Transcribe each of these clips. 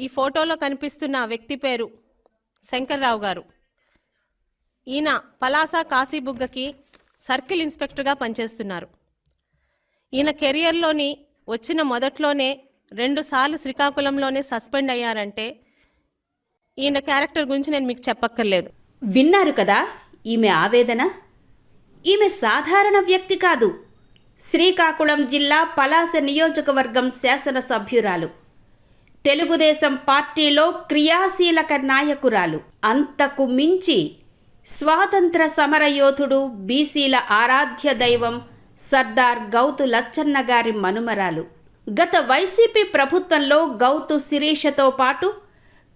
ఈ ఫోటోలో కనిపిస్తున్న వ్యక్తి పేరు శంకర్రావు గారు. ఈయన పలాస కాశీబుగ్గకి సర్కిల్ ఇన్స్పెక్టర్గా పనిచేస్తున్నారు. ఈయన కెరియర్లోని వచ్చిన మొదట్లోనే 2 సార్లు శ్రీకాకుళంలోనే సస్పెండ్ అయ్యారంటే ఈయన క్యారెక్టర్ గురించి నేను మీకు చెప్పక్కర్లేదు. విన్నారు కదా ఈమె ఆవేదన. ఈమె సాధారణ వ్యక్తి కాదు. శ్రీకాకుళం జిల్లా పలాస నియోజకవర్గం శాసనసభ్యురాలు, తెలుగుదేశం పార్టీలో క్రియాశీలక నాయకురాలు, అంతకు మించి స్వాతంత్ర సమరయోధుడు, బీసీల ఆరాధ్య దైవం సర్దార్ గౌతు లచ్చన్న గారి మనుమరాలు. గత వైసీపీ ప్రభుత్వంలో గౌతు శిరీషతో పాటు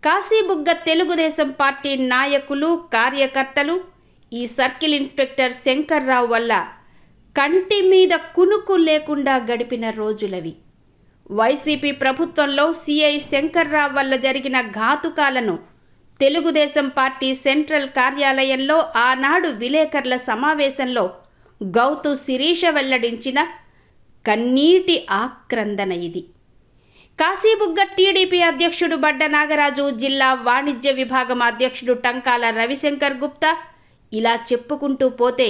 కాశీబుగ్గ తెలుగుదేశం పార్టీ నాయకులు, కార్యకర్తలు ఈ సర్కిల్ ఇన్స్పెక్టర్ శంకర్రావు వల్ల కంటి మీద కునుకు లేకుండా గడిపిన రోజులవి. వైసీపీ ప్రభుత్వంలో సిఐ శంకర్రావు వల్ల జరిగిన ఘాతుకాలను తెలుగుదేశం పార్టీ సెంట్రల్ కార్యాలయంలో ఆనాడు విలేకరుల సమావేశంలో గౌతు శిరీష వెల్లడించిన కన్నీటి ఆక్రందన ఇది. కాశీబుగ్గ టీడీపీ అధ్యక్షుడు బడ్డ నాగరాజు, జిల్లా వాణిజ్య విభాగం అధ్యక్షుడు టంకాల రవిశంకర్ గుప్తా, ఇలా చెప్పుకుంటూ పోతే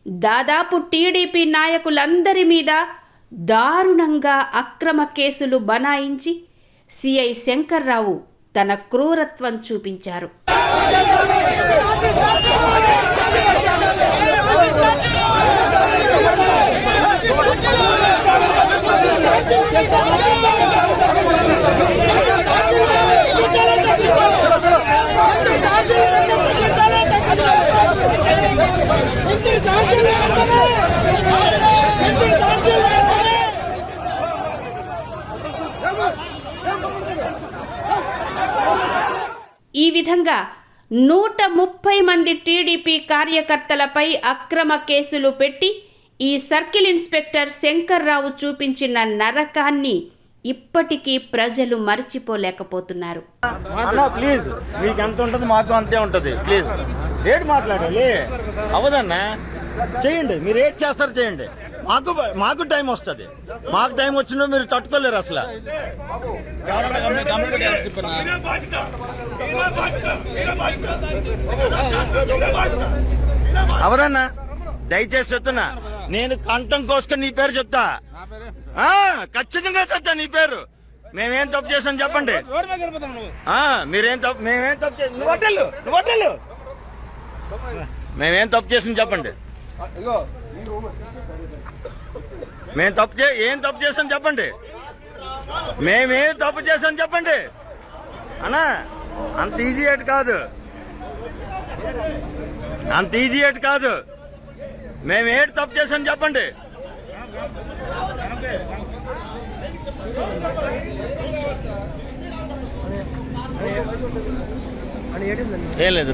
దాదాపు టీడీపీ నాయకులందరి మీద దారుణంగా అక్రమ కేసులు బనాయించి సిఐ శంకర్రావు తన క్రూరత్వం చూపించారు. ఈ విధంగా 130 మంది టీడీపీ కార్యకర్తలపై అక్రమ కేసులు పెట్టి ఈ సర్కిల్ ఇన్స్పెక్టర్ శంకర్రావు చూపించిన నరకాన్ని ఇప్పటికీ ప్రజలు మర్చిపోలేకపోతున్నారు. ప్లీజ్, మీకు ఎంత ఉంటుంది మాకు అంతే ఉంటుంది. ప్లీజ్ రేట్ మాట్లాడాలి అవదన్నా, చేయండి. మీరు ఏం చేస్తారు చేయండి. మాకు టైం వస్తుంది. మాకు టైం వచ్చినా మీరు తట్టుకోలేరు అసలు. అవదన్నా, దయచేసి చెప్తున్నా, నేను కంఠం కోసుకొని నీ పేరు చెప్తా. ఖచ్చితంగా చెప్తా నీ పేరు. మేమేం తప్పు చేసాం చెప్పండి. మీరేం తప్పు, మేమేం తప్పు చేసి నువ్వు హోటలు మేమేం తప్పు చేసాం చెప్పండి. మేము ఏం తప్పు చేసాం చెప్పండి. మేమేం తప్పు చేసాం చెప్పండి. అన్నా, అంత ఈజీ ఎట్ కాదు, అంత ఈజీ ఎట్ కాదు. మేమేంటి తప్పు చేసాం చెప్పండి. ఏం లేదు,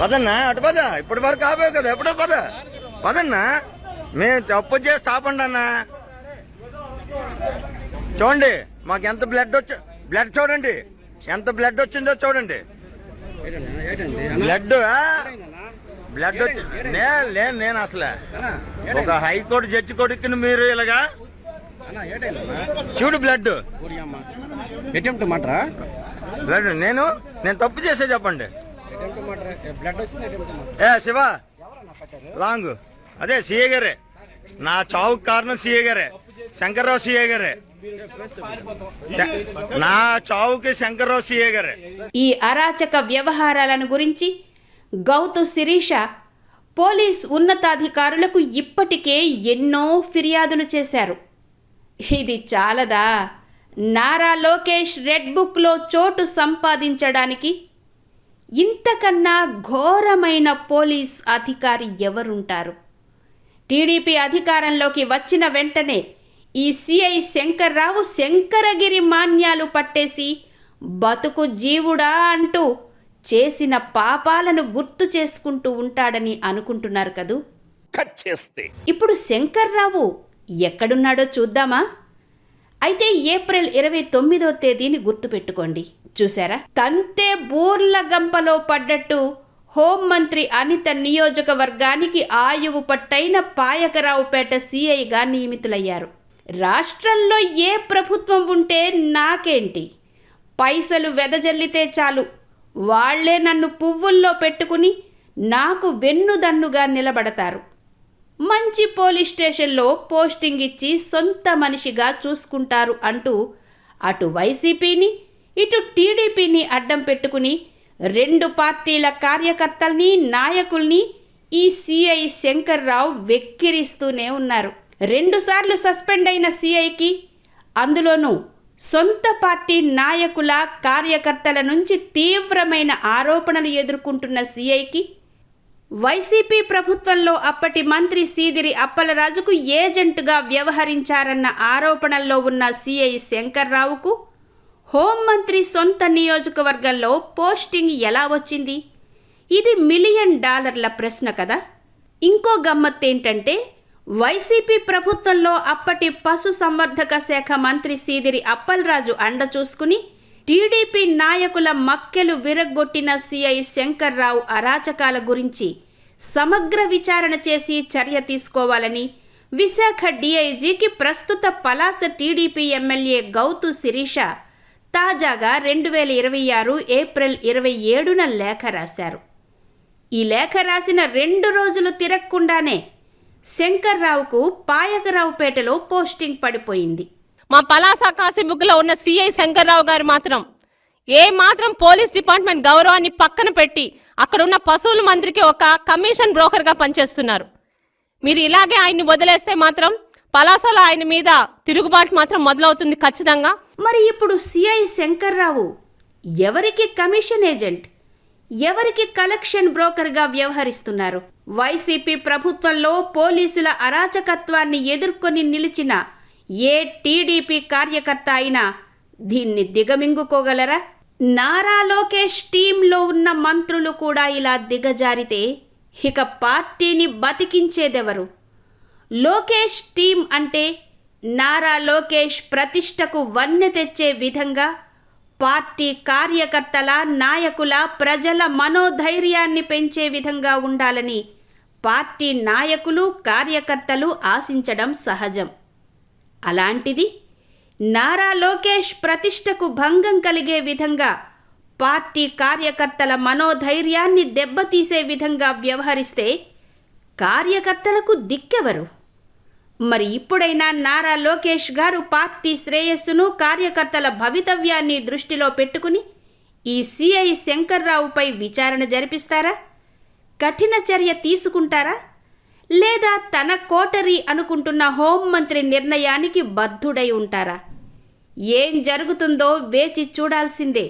పదన్నా, అటు పద. ఇప్పటి వరకు ఆపావు కదా, ఎప్పుడో పదన్నా. మేము తప్పు చేసి ఆపండి అన్నా. చూడండి మాకు ఎంత బ్లడ్ చూడండి, ఎంత బ్లడ్ వచ్చిందో చూడండి. బ్లడ్ వచ్చి నేను అసలు ఒక హైకోర్టు జడ్జి కొడుకుని మీరు ఇలాగా చూడు. బ్లడ్ నేను తప్పు చేసే చెప్పండి. శివ లాంగ్ అదే సిఏ గారే. నా చావుకు కారణం సిఏ గారే, శంకర్రావు సిఏ గారే. నా చావుకి శంకర్రావు సిఏ గారే. ఈ అరాచక వ్యవహారాలను గురించి గౌతు శిరీష పోలీస్ ఉన్నతాధికారులకు ఇప్పటికే ఎన్నో ఫిర్యాదులు చేశారు. ఇది చాలదా? నారా లోకేష్ రెడ్ బుక్లో చోటు సంపాదించడానికి ఇంతకన్నా ఘోరమైన పోలీస్ అధికారి ఎవరుంటారు? టీడీపీ అధికారంలోకి వచ్చిన వెంటనే ఈ సిఐ శంకర్రావు శంకరగిరి మాన్యాలు పట్టేసి బతుకు జీవుడా అంటూ చేసిన పాపాలను గుర్తు చేసుకుంటూ ఉంటాడని అనుకుంటున్నారు కదూ. ఇప్పుడు శంకర్రావు ఎక్కడున్నాడో చూద్దామా? అయితే ఏప్రిల్ 29వ తేదీని గుర్తుపెట్టుకోండి. చూసారా, తంతే బూర్ల గంపలో పడ్డట్టు హోంమంత్రి అనిత నియోజకవర్గానికి ఆయువు పట్టైన పాయకరావుపేట సిఐగా నియమితులయ్యారు. రాష్ట్రంలో ఏ ప్రభుత్వం ఉంటే నాకేంటి, పైసలు వెదజల్లితే చాలు, వాళ్లే నన్ను పువ్వుల్లో పెట్టుకుని నాకు వెన్నుదన్నుగా నిలబడతారు, మంచి పోలీస్ స్టేషన్లో పోస్టింగ్ ఇచ్చి సొంత మనిషిగా చూసుకుంటారు అంటూ అటు వైసీపీని ఇటు టీడీపీని అడ్డం పెట్టుకుని రెండు పార్టీల కార్యకర్తల్ని నాయకుల్ని ఈ సిఐ శంకర్రావు వెక్కిరిస్తూనే ఉన్నారు. 2 సార్లు సస్పెండ్ అయిన సిఐకి, అందులోనూ సొంత పార్టీ నాయకుల కార్యకర్తల నుంచి తీవ్రమైన ఆరోపణలు ఎదుర్కొంటున్న సిఐకి, వైసీపీ ప్రభుత్వంలో అప్పటి మంత్రి సీదిరి అప్పలరాజుకు ఏజెంటుగా వ్యవహరించారన్న ఆరోపణల్లో ఉన్న సిఐ శంకర్రావుకు హోంమంత్రి సొంత నియోజకవర్గంలో పోస్టింగ్ ఎలా వచ్చింది? ఇది $1 మిలియన్ ప్రశ్న కదా. ఇంకో గమ్మత్తేంటంటే, వైసీపీ ప్రభుత్వంలో అప్పటి పశు సంవర్ధక శాఖ మంత్రి సీదిరి అప్పలరాజు అండ చూసుకుని టీడీపీ నాయకుల మక్కెలు విరగ్గొట్టిన సిఐ శంకర్రావు అరాచకాల గురించి సమగ్ర విచారణ చేసి చర్య తీసుకోవాలని విశాఖ డీఐజీకి ప్రస్తుత పలాస టీడీపీ ఎమ్మెల్యే గౌతు శిరీష తాజాగా 2026 ఏప్రిల్ 27న లేఖ రాశారు. ఈ లేఖ రాసిన 2 రోజులు తిరగకుండానే శంకర్రావుకు పాయకరావుపేటలో పోస్టింగ్ పడిపోయింది. మా పలాస కాశీబుగ్గలో ఉన్న సిఐ శంకర్రావు గారు మాత్రం పోలీస్ డిపార్ట్మెంట్ గౌరవాన్ని పక్కన పెట్టి అక్కడ ఉన్న పశువుల మంత్రికి ఒక కమిషన్ బ్రోకర్గా పనిచేస్తున్నారు. మీరు ఇలాగే ఆయన్ని వదిలేస్తే మాత్రం పలాసలో ఆయన మీద తిరుగుబాటు మాత్రం మొదలవుతుంది ఖచ్చితంగా. మరి ఇప్పుడు సిఐ శంకర్రావు ఎవరికి కమిషన్ ఏజెంట్, ఎవరికి కలెక్షన్ బ్రోకర్గా వ్యవహరిస్తున్నారు? వైసీపీ ప్రభుత్వంలో పోలీసుల అరాచకత్వాన్ని ఎదుర్కొని నిలిచిన ఏ టీడీపీ కార్యకర్త అయినా దీన్ని దిగమింగుకోగలరా? నారా లోకేష్ టీంలో ఉన్న మంత్రులు కూడా ఇలా దిగజారితే ఇక పార్టీని బతికించేదెవరు? లోకేష్ టీం అంటే నారా లోకేష్ ప్రతిష్టకు వన్నె తెచ్చే విధంగా పార్టీ కార్యకర్తల, నాయకుల, ప్రజల మనోధైర్యాన్ని పెంచే విధంగా ఉండాలని పార్టీ నాయకులు, కార్యకర్తలు ఆశించడం సహజం. అలాంటిది నారా లోకేష్ ప్రతిష్టకు భంగం కలిగే విధంగా, పార్టీ కార్యకర్తల మనోధైర్యాన్ని దెబ్బతీసే విధంగా వ్యవహరిస్తే కార్యకర్తలకు దిక్కెవరు? మరి ఇప్పుడైనా నారా లోకేష్ గారు పార్టీ శ్రేయస్సును, కార్యకర్తల భవితవ్యాన్ని దృష్టిలో పెట్టుకుని ఈ సిఐ శంకర్రావుపై విచారణ జరిపిస్తారా? కఠిన చర్య తీసుకుంటారా? లేదా తన కోటరీ అనుకుంటున్న హోంమంత్రి నిర్ణయానికి బద్ధుడై ఉంటారా? ఏం జరుగుతుందో వేచి చూడాల్సిందే.